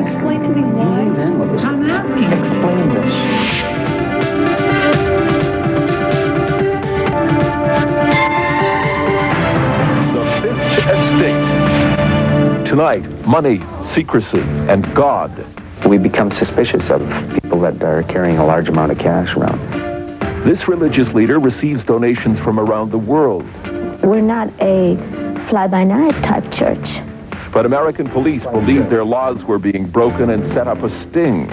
explain to me why? I'm asking. Explain this. The Fifth Estate. Tonight, money, secrecy, and God. We become suspicious of people that are carrying a large amount of cash around. This religious leader receives donations from around the world. We're not a fly-by-night type church. But American police believed their laws were being broken and set up a sting.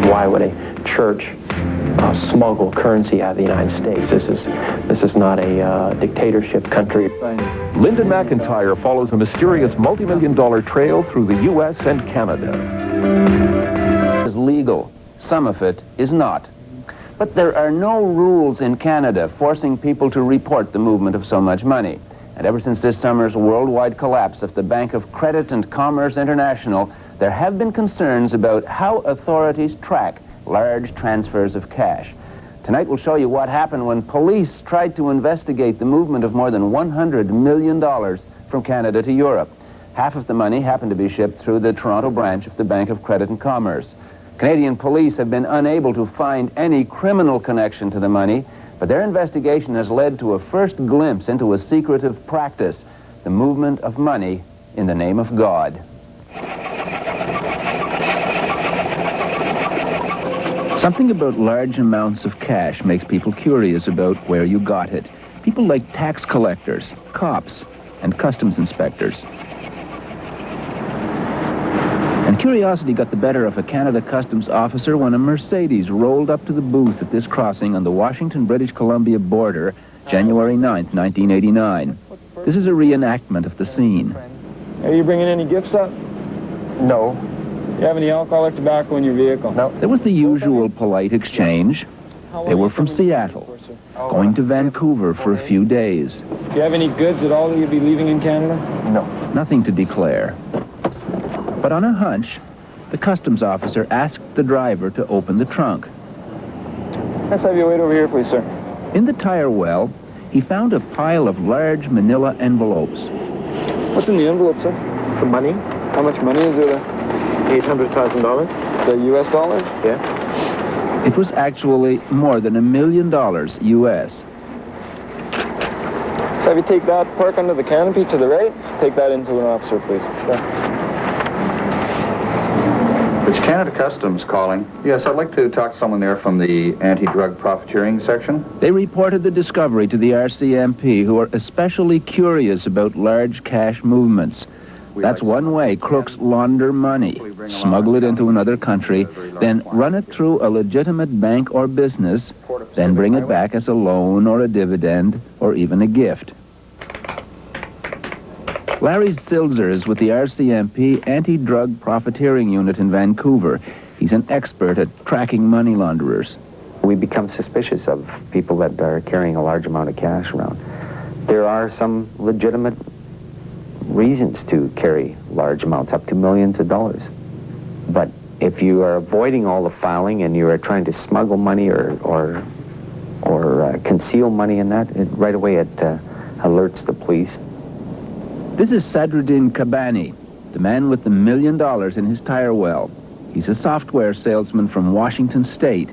Why would a church smuggle currency out of the United States? This is not a dictatorship country. Lyndon McIntyre follows a mysterious multi-million-dollar trail through the U.S. and Canada. Is legal. Some of it is not. But there are no rules in Canada forcing people to report the movement of so much money. And ever since this summer's worldwide collapse of the Bank of Credit and Commerce International, there have been concerns about how authorities track large transfers of cash. Tonight we'll show you what happened when police tried to investigate the movement of more than $100 million from Canada to Europe. Half of the money happened to be shipped through the Toronto branch of the Bank of Credit and Commerce. Canadian police have been unable to find any criminal connection to the money, but their investigation has led to a first glimpse into a secretive practice, the movement of money in the name of God. Something about large amounts of cash makes people curious about where you got it. People like tax collectors, cops, and customs inspectors. And curiosity got the better of a Canada Customs officer when a Mercedes rolled up to the booth at this crossing on the Washington-British Columbia border, January 9th, 1989. This is a reenactment of the scene. Are you bringing any gifts up? No. Do you have any alcohol or tobacco in your vehicle? No. There was the usual polite exchange. They were from Seattle, going to Vancouver for a few days. Do you have any goods at all that you'd be leaving in Canada? No. Nothing to declare. But on a hunch, the customs officer asked the driver to open the trunk. Let's have you wait over here, please, sir. In the tire well, he found a pile of large manila envelopes. What's in the envelope, sir? Some money? How much money is there? $800,000? Is that U.S. dollars? Yeah. It was actually more than $1 million U.S. So have you take that, park under the canopy to the right. Take that into an officer, please. Sure. It's Canada Customs calling. Yes, I'd like to talk to someone there from the anti-drug profiteering section. They reported the discovery to the RCMP, who are especially curious about large cash movements. That's one way crooks launder money, smuggle it into another country, then run it through a legitimate bank or business, then bring it back as a loan or a dividend or even a gift. Larry Silzer is with the RCMP Anti-Drug Profiteering Unit in Vancouver. He's an expert at tracking money launderers. We become suspicious of people that are carrying a large amount of cash around. There are some legitimate reasons to carry large amounts, up to millions of dollars. But if you are avoiding all the filing and you are trying to smuggle money or conceal money in that, right away it alerts the police. This is Sadruddin Kabani, the man with the $1 million in his tire well. He's a software salesman from Washington State.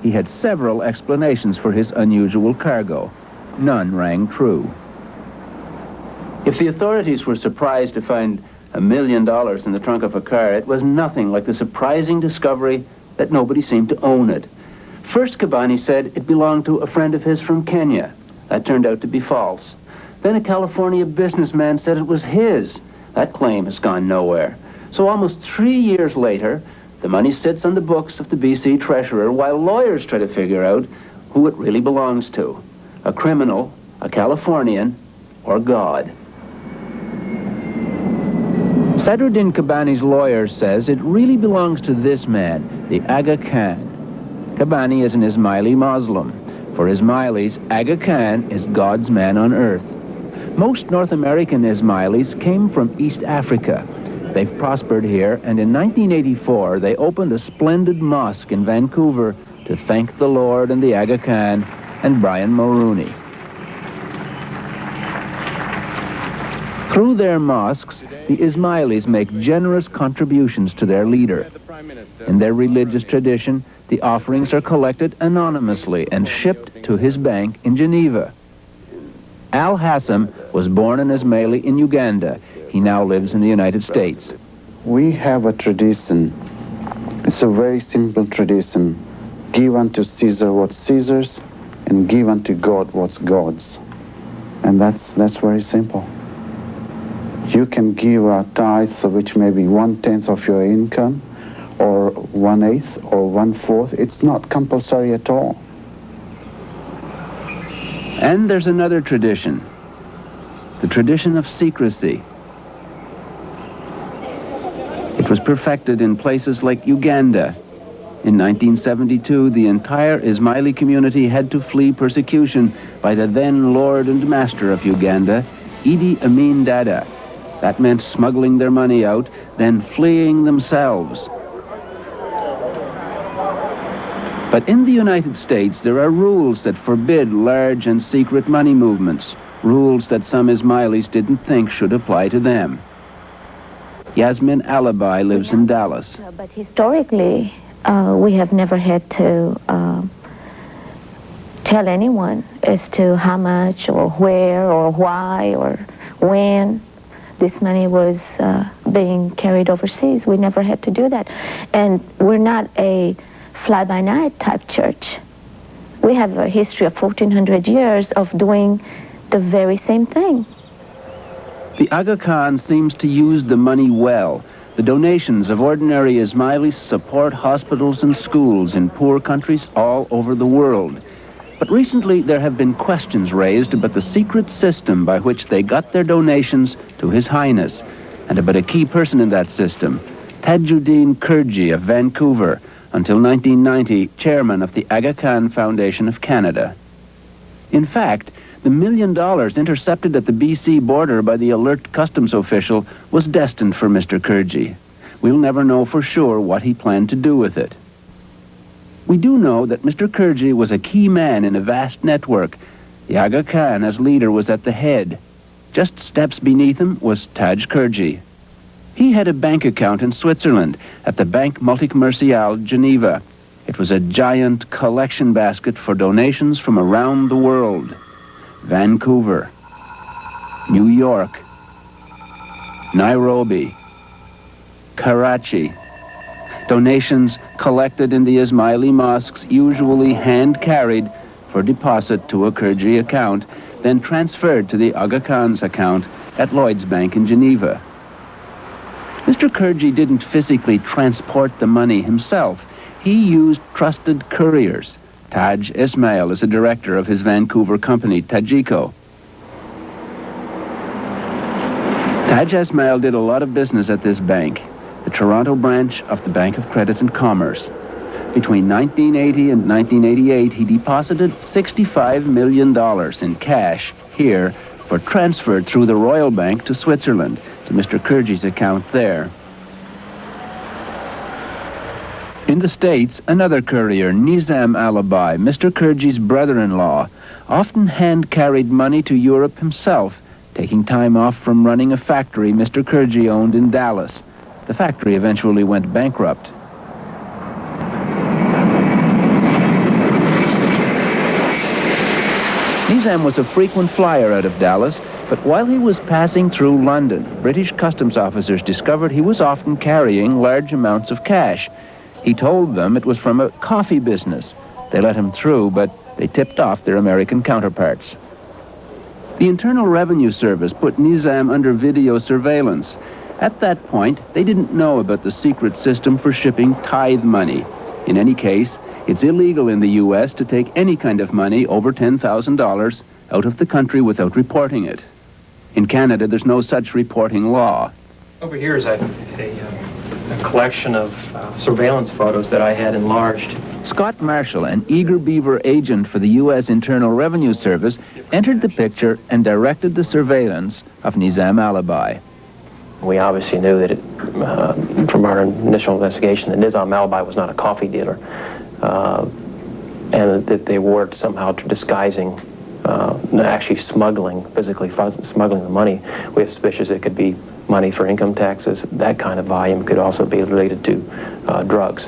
He had several explanations for his unusual cargo. None rang true. If the authorities were surprised to find $1 million in the trunk of a car, it was nothing like the surprising discovery that nobody seemed to own it. First, Kabani said it belonged to a friend of his from Kenya. That turned out to be false. Then a California businessman said it was his. That claim has gone nowhere. So almost 3 years later, the money sits on the books of the BC treasurer while lawyers try to figure out who it really belongs to. A criminal, a Californian, or God. Sadruddin Kabani's lawyer says it really belongs to this man, the Aga Khan. Kabani is an Ismaili Muslim. For Ismailis, Aga Khan is God's man on earth. Most North American Ismailis came from East Africa. They've prospered here, and in 1984, they opened a splendid mosque in Vancouver to thank the Lord and the Aga Khan and Brian Mulroney. Through their mosques, the Ismailis make generous contributions to their leader. In their religious tradition, the offerings are collected anonymously and shipped to his bank in Geneva. Al-Hassam was born an Ismaili in Uganda. He now lives in the United States. We have a tradition. It's a very simple tradition. Give unto Caesar what's Caesar's and give unto God what's God's. And that's very simple. You can give a tithe, which may be 1/10 of your income, or 1/8 or 1/4. It's not compulsory at all. And there's another tradition, the tradition of secrecy. It was perfected in places like Uganda. In 1972, the entire Ismaili community had to flee persecution by the then Lord and Master of Uganda, Idi Amin Dada. That meant smuggling their money out, then fleeing themselves. But in the United States, there are rules that forbid large and secret money movements, rules that some Ismailis didn't think should apply to them. Yasmin Alibi lives in Dallas. But historically, we have never had to tell anyone as to how much or where or why or when this money was being carried overseas. We never had to do that. And we're not a fly-by-night type church. We have a history of 1,400 years of doing the very same thing. The Aga Khan seems to use the money well. The donations of ordinary Ismailis support hospitals and schools in poor countries all over the world. But recently there have been questions raised about the secret system by which they got their donations to His Highness, and about a key person in that system, Tajuddin Kurji of Vancouver, until 1990 chairman of the Aga Khan Foundation of Canada. In fact, the $1 million intercepted at the BC border by the alert customs official was destined for Mr. Kurji. We'll never know for sure what he planned to do with it. We do know that Mr. Kurji was a key man in a vast network. The Aga Khan as leader was at the head. Just steps beneath him was Taj Kurji. He had a bank account in Switzerland at the Banque Multicommerciale, Geneva. It was a giant collection basket for donations from around the world. Vancouver, New York, Nairobi, Karachi. Donations collected in the Ismaili mosques, usually hand-carried for deposit to a Kurji account, then transferred to the Aga Khan's account at Lloyd's Bank in Geneva. Mr. Kurji didn't physically transport the money himself. He used trusted couriers. Taj Ismail is a director of his Vancouver company, Tajiko. Taj Ismail did a lot of business at this bank, the Toronto branch of the Bank of Credit and Commerce. Between 1980 and 1988, he deposited $65 million in cash here for transfer through the Royal Bank to Switzerland, to Mr. Kurji's account there. In the States, another courier, Nizam Alibi, Mr. Kurji's brother-in-law, often hand-carried money to Europe himself, taking time off from running a factory Mr. Kurji owned in Dallas. The factory eventually went bankrupt. Nizam was a frequent flyer out of Dallas, but while he was passing through London, British customs officers discovered he was often carrying large amounts of cash. He told them it was from a coffee business. They let him through, but they tipped off their American counterparts. The Internal Revenue Service put Nizam under video surveillance. At that point, they didn't know about the secret system for shipping tithe money. In any case, it's illegal in the U.S. to take any kind of money over $10,000 out of the country without reporting it. In Canada, there's no such reporting law. Over here is a collection of surveillance photos that I had enlarged. Scott Marshall, an eager beaver agent for the U.S. Internal Revenue Service, entered the picture and directed the surveillance of Nizam Alibi. We obviously knew that from our initial investigation that Nizam Alibi was not a coffee dealer, and that they were somehow disguising actually physically smuggling the money. We have suspicions it could be money for income taxes. That kind of volume could also be related to drugs.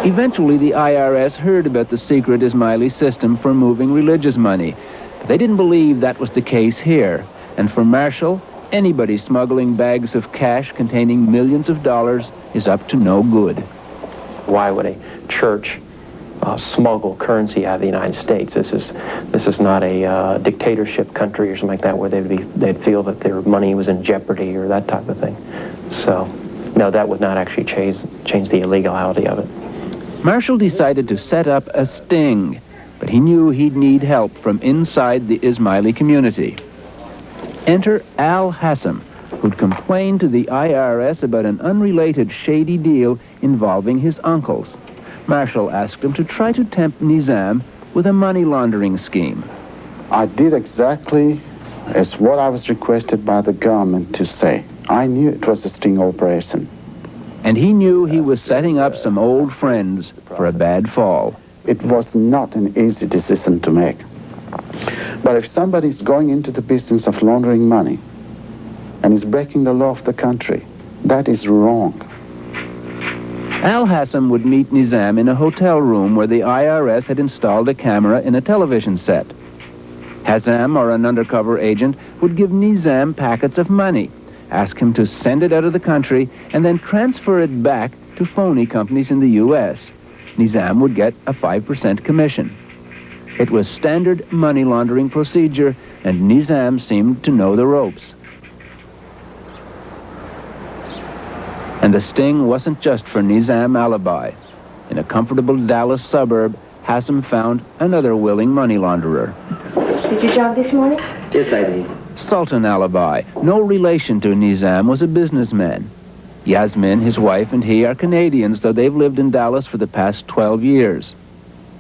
Eventually, the IRS heard about the secret Ismaili system for moving religious money. But they didn't believe that was the case here. And for Marshall, anybody smuggling bags of cash containing millions of dollars is up to no good. Why would a church smuggle currency out of the United States? This is not a dictatorship country or something like that where they'd feel that their money was in jeopardy or that type of thing. So, no, that would not actually change the illegality of it. Marshall decided to set up a sting, but he knew he'd need help from inside the Ismaili community. Enter Al Hassam, who'd complained to the IRS about an unrelated shady deal involving his uncles. Marshall asked him to try to tempt Nizam with a money laundering scheme. I did exactly as what I was requested by the government to say. I knew it was a sting operation. And he knew he was setting up some old friends for a bad fall. It was not an easy decision to make. But if somebody's going into the business of laundering money and is breaking the law of the country, that is wrong. Al Hassam would meet Nizam in a hotel room where the IRS had installed a camera in a television set. Hassam, or an undercover agent, would give Nizam packets of money, ask him to send it out of the country, and then transfer it back to phony companies in the U.S. Nizam would get a 5% commission. It was standard money laundering procedure, and Nizam seemed to know the ropes. And the sting wasn't just for Nizam Alibi. In a comfortable Dallas suburb, Hassam found another willing money launderer. Did you jog this morning? Yes, I did. Sultan Alibi, no relation to Nizam, was a businessman. Yasmin, his wife, and he are Canadians, though they've lived in Dallas for the past 12 years.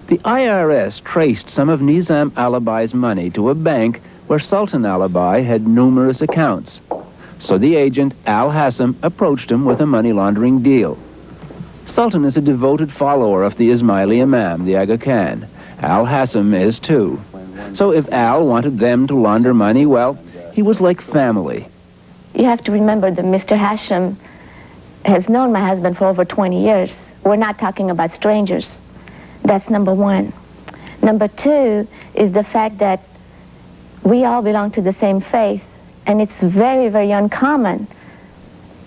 The IRS traced some of Nizam Alibi's money to a bank where Sultan Alibi had numerous accounts. So the agent, Al Hassam, approached him with a money laundering deal. Sultan is a devoted follower of the Ismaili Imam, the Aga Khan. Al Hassam is too. So if Al wanted them to launder money, well, he was like family. You have to remember that Mr. Hashem has known my husband for over 20 years. We're not talking about strangers. That's number one. Number two is the fact that we all belong to the same faith, and it's very, very uncommon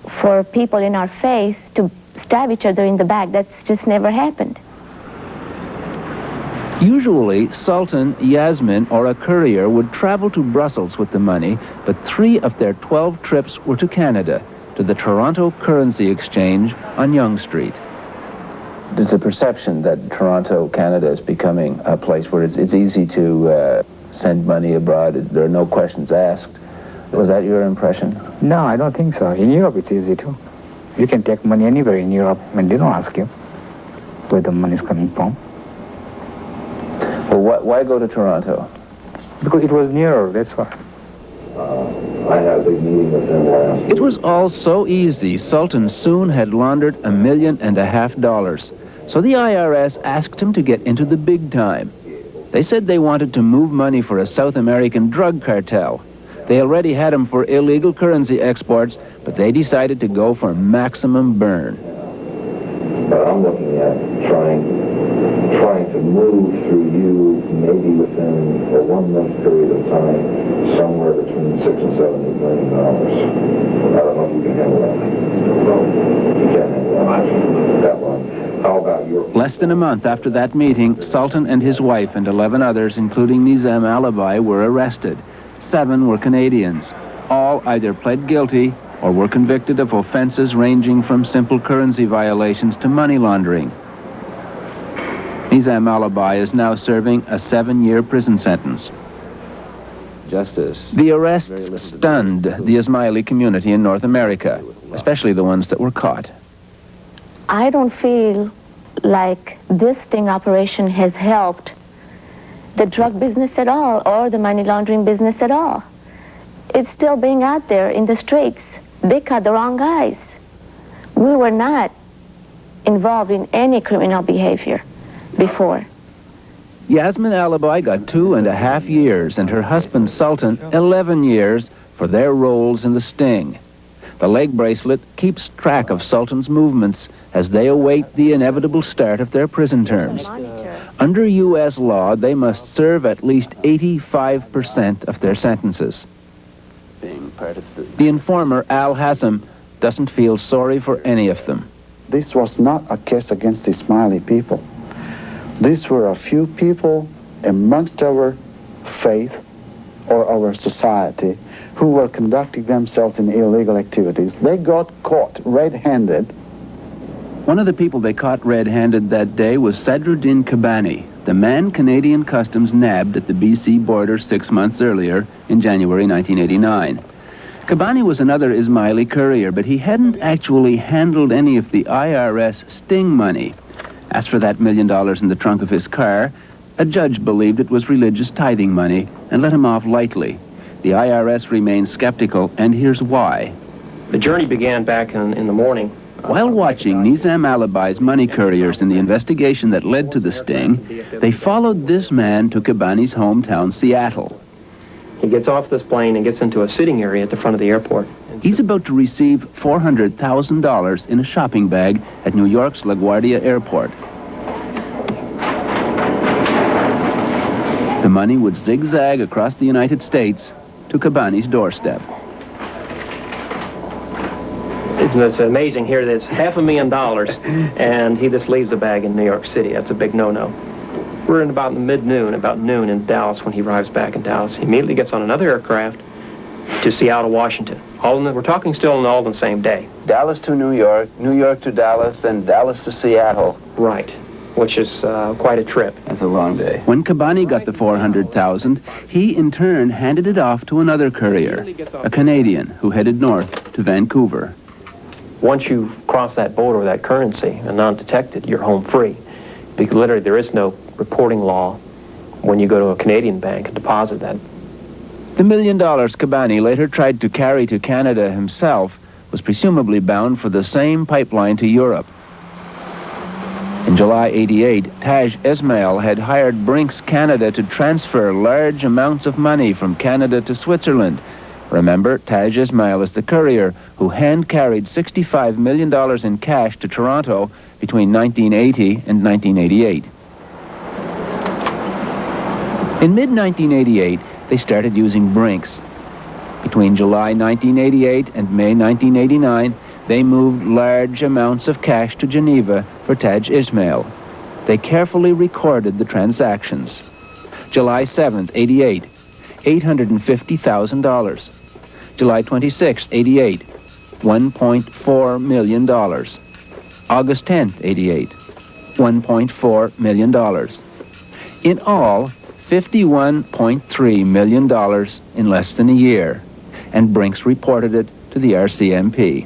for people in our faith to stab each other in the back. That's just never happened. Usually, Sultan, Yasmin, or a courier would travel to Brussels with the money, but 3 of their 12 trips were to Canada, to the Toronto Currency Exchange on Yonge Street. There's a perception that Toronto, Canada is becoming a place where it's easy to send money abroad. There are no questions asked. Was that your impression? No, I don't think so. In Europe, it's easy too. You can take money anywhere in Europe and they don't ask you where the money is coming from. Well, why go to Toronto? Because it was nearer, that's why. I had a big meeting with them last. It was all so easy. Sultan soon had laundered $1.5 million. So the IRS asked him to get into the big time. They said they wanted to move money for a South American drug cartel. They already had him for illegal currency exports, but they decided to go for maximum burn. But I'm looking at trying to move through you maybe within a 1 month period of time, somewhere between $6 and $7 million. I don't know if you can handle that. You can't handle that one. How about your... Less than a month after that meeting, Sultan and his wife and 11 others, including Nizam Alibi, were arrested. 7 were Canadians. All either pled guilty or were convicted of offenses ranging from simple currency violations to money laundering. Nizam Alibi is now serving a 7-year prison sentence. Justice. The arrests stunned the Ismaili community in North America, especially the ones that were caught. I don't feel like this sting operation has helped the drug business at all or the money laundering business at all. It's still being out there in the streets. They caught the wrong guys. We were not involved in any criminal behavior before. Yasmin Alibi got 2.5 years, and her husband Sultan 11 years for their roles in the sting. The leg bracelet keeps track of Sultan's movements as they await the inevitable start of their prison terms. Under U.S. law, they must serve at least 85% of their sentences. The informer, Al Hassam, doesn't feel sorry for any of them. This was not a case against the Ismaili people. These were a few people amongst our faith or our society who were conducting themselves in illegal activities. They got caught red-handed. One of the people they caught red-handed that day was Sadruddin Kabani, the man Canadian Customs nabbed at the BC border 6 months earlier in January 1989. Kabani was another Ismaili courier, but he hadn't actually handled any of the IRS sting money. As for that $1 million in the trunk of his car, a judge believed it was religious tithing money and let him off lightly. The IRS remains skeptical, and here's why. The journey began back in the morning. While watching Nizam Alibi's money couriers in the investigation that led to the sting, they followed this man to Kabani's hometown, Seattle. He gets off this plane and gets into a sitting area at the front of the airport. He's about to receive $400,000 in a shopping bag at New York's LaGuardia Airport. The money would zigzag across the United States to Kabani's doorstep. It's amazing here that it's $500,000 and he just leaves the bag in New York City. That's a big no-no. We're in about noon in Dallas when he arrives back in Dallas. He immediately gets on another aircraft to Seattle, Washington. We're talking still all in the same day. Dallas to New York to Dallas, and Dallas to Seattle. Right, which is quite a trip. That's a long day. When Kabani got the $400,000, he in turn handed it off to another courier, a Canadian who headed north to Vancouver. Once you cross that border with that currency and non-detected, you're home free. Because literally there is no reporting law when you go to a Canadian bank and deposit that. The $1 million Kabani later tried to carry to Canada himself was presumably bound for the same pipeline to Europe. In July '88, Taj Ismail had hired Brinks Canada to transfer large amounts of money from Canada to Switzerland. Remember, Taj Ismail is the courier who hand-carried $65 million in cash to Toronto between 1980 and 1988. In mid-1988, they started using Brinks. Between July 1988 and May 1989, they moved large amounts of cash to Geneva for Taj Ismail. They carefully recorded the transactions. July 7th, 88, $850,000. July 26th, 88, $1.4 million. August 10th, 88, $1.4 million. In all, $51.3 million in less than a year, and Brinks reported it to the RCMP.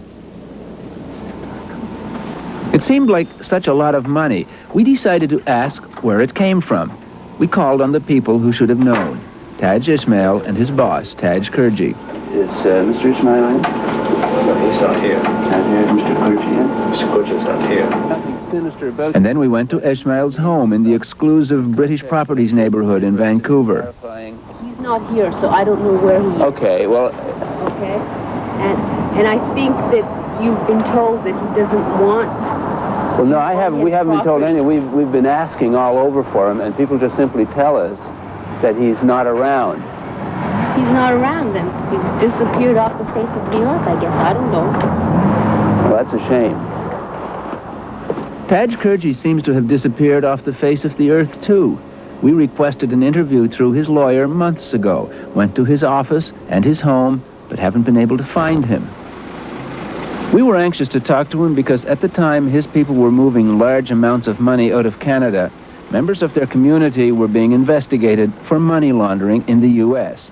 It seemed like such a lot of money. We decided to ask where it came from. We called on the people who should have known, Taj Ismail and his boss, Taj Kurji. Is Mr. Ismaili? No, he's not here. Not here. Mr. Kurji? Mr. Kurji's not here. Nothing sinister about it. And then we went to Ismail's home in the exclusive British Properties neighborhood in Vancouver. He's not here, so I don't know where he is. Okay, well... Okay. And I think that you've been told that he doesn't want... Well, no, we haven't been told anything. We've been asking all over for him, and people just simply tell us that he's not around. He's not around, then. He's disappeared off the face of the earth, I guess. I don't know. Well, that's a shame. Taj Kurji seems to have disappeared off the face of the earth, too. We requested an interview through his lawyer months ago, went to his office and his home, but haven't been able to find him. We were anxious to talk to him because at the time his people were moving large amounts of money out of Canada. Members of their community were being investigated for money laundering in the U.S.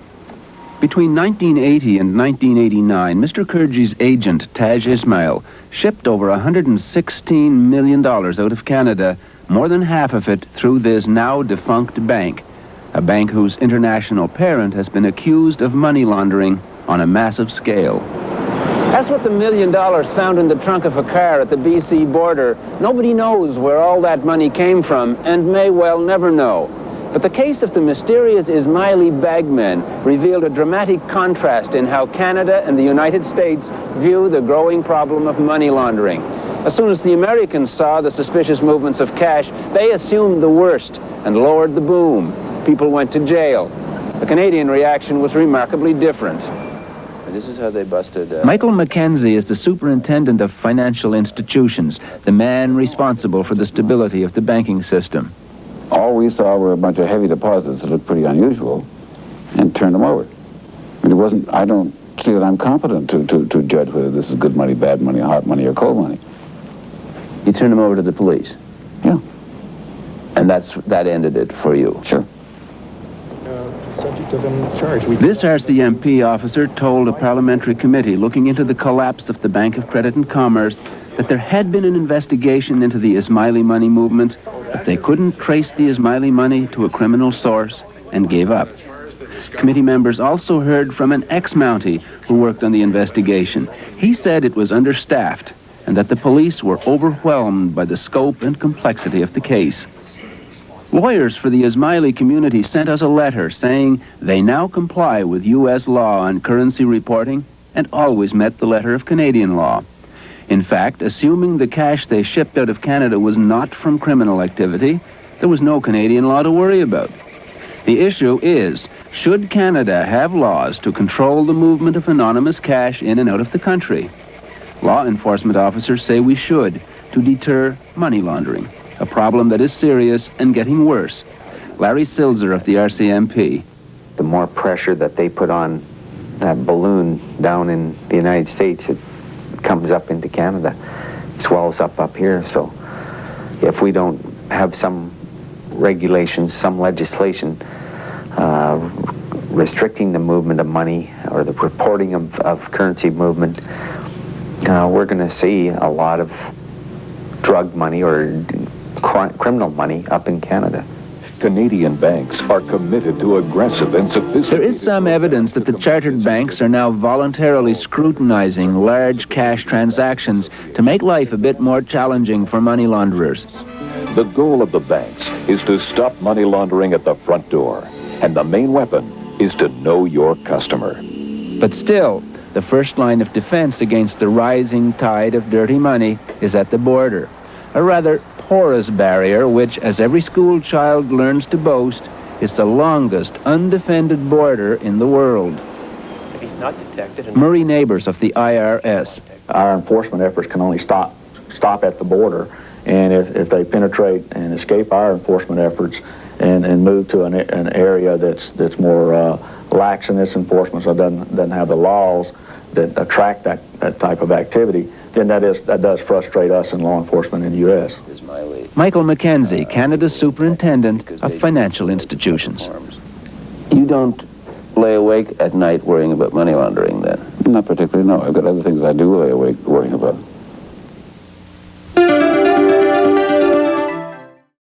Between 1980 and 1989, Mr. Kurji's agent, Taj Ismail, shipped over $116 million out of Canada, more than half of it through this now-defunct bank, a bank whose international parent has been accused of money laundering on a massive scale. That's what the $1 million found in the trunk of a car at the BC border. Nobody knows where all that money came from and may well never know. But the case of the mysterious Ismaili bagmen revealed a dramatic contrast in how Canada and the United States view the growing problem of money laundering. As soon as the Americans saw the suspicious movements of cash, they assumed the worst and lowered the boom. People went to jail. The Canadian reaction was remarkably different. This is how they busted... Michael Mackenzie is the superintendent of financial institutions, the man responsible for the stability of the banking system. All we saw were a bunch of heavy deposits that looked pretty unusual and turned them over. And it wasn't, I don't see that I'm competent to judge whether this is good money, bad money, hot money, or cold money. You turned them over to the police? Yeah. And that ended it for you? Sure. Subject of a charge. This RCMP officer told a parliamentary committee looking into the collapse of the Bank of Credit and Commerce that there had been an investigation into the Ismaili money movement, but they couldn't trace the Ismaili money to a criminal source and gave up. Committee members also heard from an ex-Mountie who worked on the investigation. He said it was understaffed and that the police were overwhelmed by the scope and complexity of the case. Lawyers for the Ismaili community sent us a letter saying they now comply with U.S. law on currency reporting and always met the letter of Canadian law. In fact, assuming the cash they shipped out of Canada was not from criminal activity, there was no Canadian law to worry about. The issue is, should Canada have laws to control the movement of anonymous cash in and out of the country? Law enforcement officers say we should, to deter money laundering, a problem that is serious and getting worse. Larry Silzer of the RCMP. The more pressure that they put on that balloon down in the United States, it comes up into Canada. It swells up here. So if we don't have some regulations, some legislation restricting the movement of money or the reporting of currency movement, we're going to see a lot of drug money or criminal money up in Canada. Canadian banks are committed to aggressive and sophisticated... There is some evidence that the chartered banks are now voluntarily scrutinizing large cash transactions to make life a bit more challenging for money launderers. The goal of the banks is to stop money laundering at the front door, and the main weapon is to know your customer. But still, the first line of defense against the rising tide of dirty money is at the border, a rather porous barrier which, as every school child learns to boast, is the longest undefended border in the world. If he's not detected... Murray Neighbors of the IRS. Our enforcement efforts can only stop at the border, and if they penetrate and escape our enforcement efforts and move to an area that's more lax in its enforcement, so it doesn't have the laws that attract that type of activity, then that does frustrate us in law enforcement in the U.S. Michael Mackenzie, Canada's superintendent of financial institutions. You don't lay awake at night worrying about money laundering then? Not particularly, no. I've got other things I do lay awake worrying about.